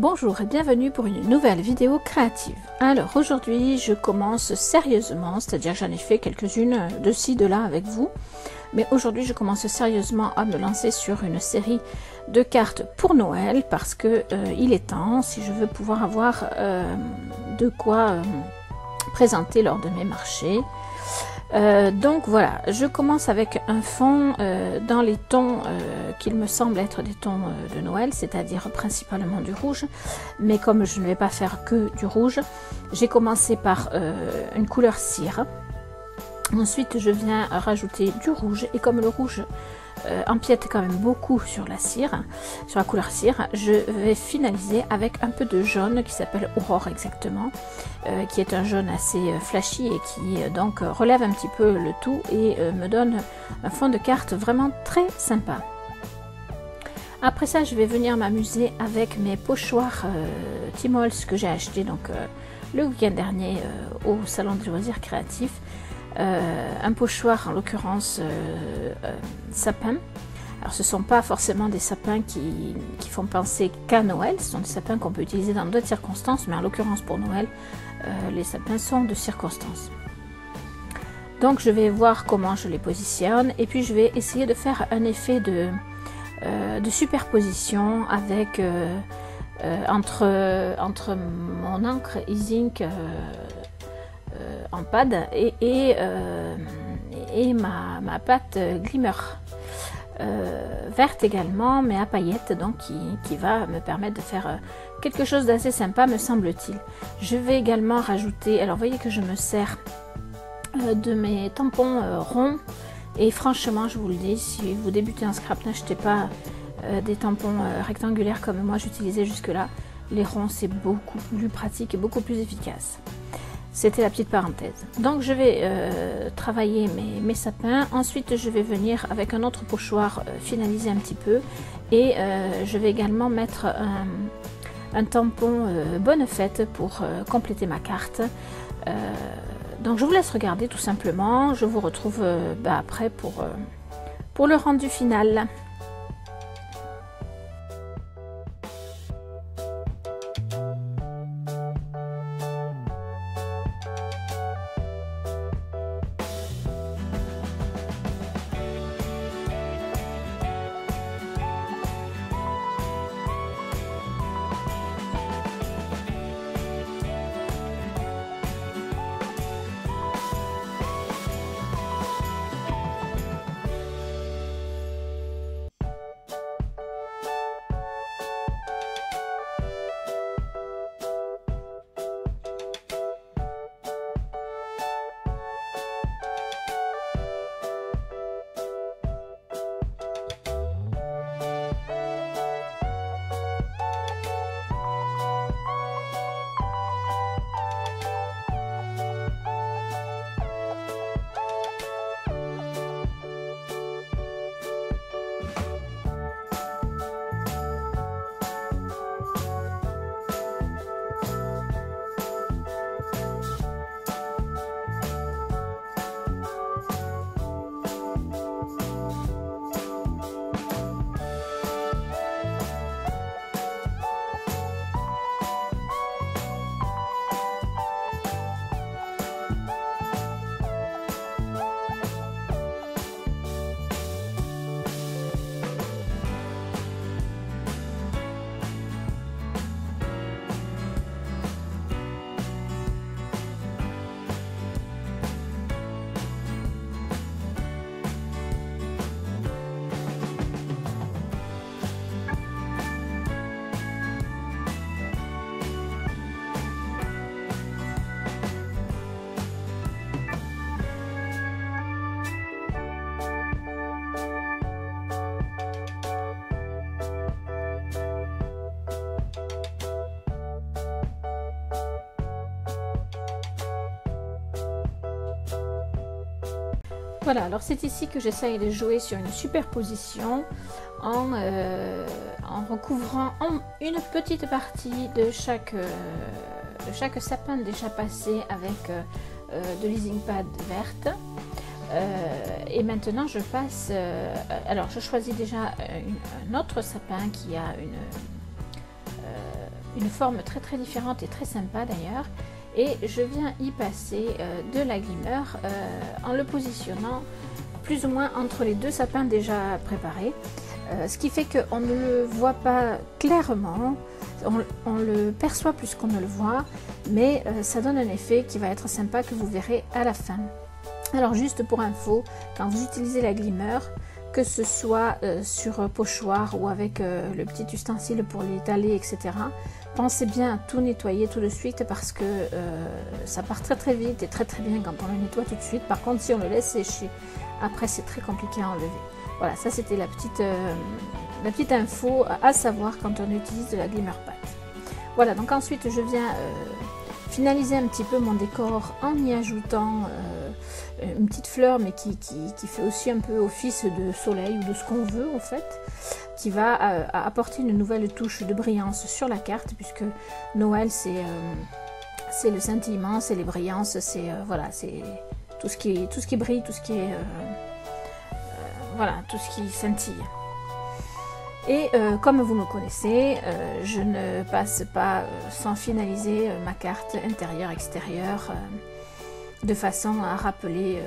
Bonjour et bienvenue pour une nouvelle vidéo créative. Alors aujourd'hui je commence sérieusement, c'est-à-dire j'en ai fait quelques-unes de ci de là avec vous, mais aujourd'hui je commence sérieusement à me lancer sur une série de cartes pour Noël parce que il est temps, si je veux pouvoir avoir de quoi présenter lors de mes marchés. Donc voilà, je commence avec un fond dans les tons qu'il me semble être des tons de Noël, c'est-à-dire principalement du rouge, mais comme je ne vais pas faire que du rouge, j'ai commencé par une couleur cire. Ensuite je viens rajouter du rouge, et comme le rouge empiète quand même beaucoup sur la cire, sur la couleur cire, je vais finaliser avec un peu de jaune qui s'appelle Aurore exactement, qui est un jaune assez flashy et qui donc relève un petit peu le tout et me donne un fond de carte vraiment très sympa. Après ça, je vais venir m'amuser avec mes pochoirs Timols que j'ai acheté donc le week-end dernier au salon des loisirs créatifs. Un pochoir en l'occurrence sapin. Alors ce ne sont pas forcément des sapins qui font penser qu'à Noël, ce sont des sapins qu'on peut utiliser dans d'autres circonstances, mais en l'occurrence pour Noël, les sapins sont de circonstance. Donc je vais voir comment je les positionne et puis je vais essayer de faire un effet de superposition avec entre mon encre e-zinc en pad et ma pâte Glimmer verte également, mais à paillettes, donc qui va me permettre de faire quelque chose d'assez sympa, me semble-t-il. Je vais également rajouter, alors vous voyez que je me sers de mes tampons ronds, et franchement je vous le dis, si vous débutez en scrap, n'achetez pas des tampons rectangulaires comme moi j'utilisais jusque là. Les ronds c'est beaucoup plus pratique et beaucoup plus efficace. C'était la petite parenthèse. Donc je vais travailler mes sapins. Ensuite je vais venir avec un autre pochoir finaliser un petit peu. Et je vais également mettre un tampon bonne fête pour compléter ma carte. Donc je vous laisse regarder tout simplement. Je vous retrouve après pour le rendu final. Voilà, alors c'est ici que j'essaye de jouer sur une superposition en recouvrant une petite partie de chaque sapin déjà passé avec de l'easing pad verte. Et maintenant je passe, alors je choisis déjà un autre sapin qui a une forme très différente et très sympa d'ailleurs. Et je viens y passer de la glimmer en le positionnant plus ou moins entre les deux sapins déjà préparés. Ce qui fait qu'on ne le voit pas clairement, on le perçoit plus qu'on ne le voit, mais ça donne un effet qui va être sympa que vous verrez à la fin. Alors juste pour info, quand vous utilisez la glimmer, que ce soit sur pochoir ou avec le petit ustensile pour l'étaler, etc., pensez bien à tout nettoyer tout de suite parce que ça part très vite et très bien quand on le nettoie tout de suite. Par contre, si on le laisse sécher, après c'est très compliqué à enlever. Voilà, ça c'était la petite info à savoir quand on utilise de la glimmer pat. Voilà, donc ensuite je viens finaliser un petit peu mon décor en y ajoutant une petite fleur, mais qui fait aussi un peu office de soleil ou de ce qu'on veut en fait, qui va apporter une nouvelle touche de brillance sur la carte, puisque Noël c'est le scintillement, c'est les brillances, c'est voilà, c'est tout ce qui brille, tout ce qui est voilà, tout ce qui scintille. Et comme vous me connaissez, je ne passe pas sans finaliser ma carte intérieure-extérieure de façon à rappeler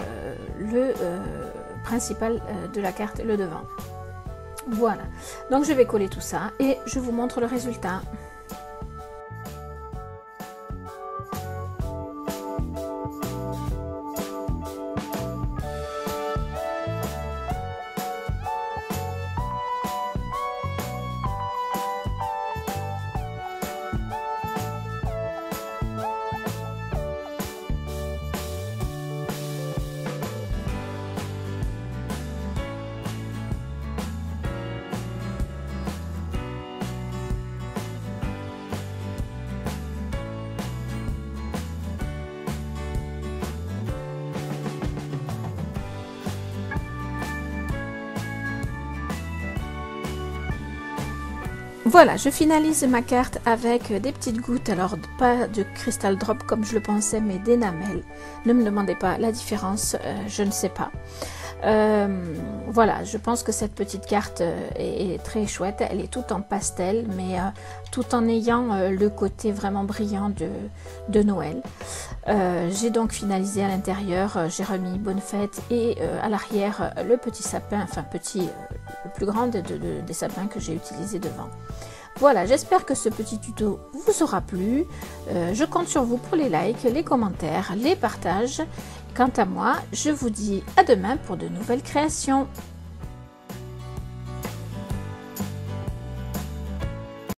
le principal de la carte, le devant. Voilà, donc je vais coller tout ça et je vous montre le résultat. Voilà, je finalise ma carte avec des petites gouttes, alors pas de Crystal Drop comme je le pensais, mais d'énamel. Ne me demandez pas la différence, je ne sais pas. Voilà, je pense que cette petite carte est très chouette. Elle est toute en pastel, mais tout en ayant le côté vraiment brillant de Noël. J'ai donc finalisé à l'intérieur, j'ai remis Bonne Fête et à l'arrière le petit sapin, enfin petit, le plus grand des sapins que j'ai utilisé devant. Voilà, j'espère que ce petit tuto vous aura plu. Je compte sur vous pour les likes, les commentaires, les partages. Quant à moi, je vous dis à demain pour de nouvelles créations.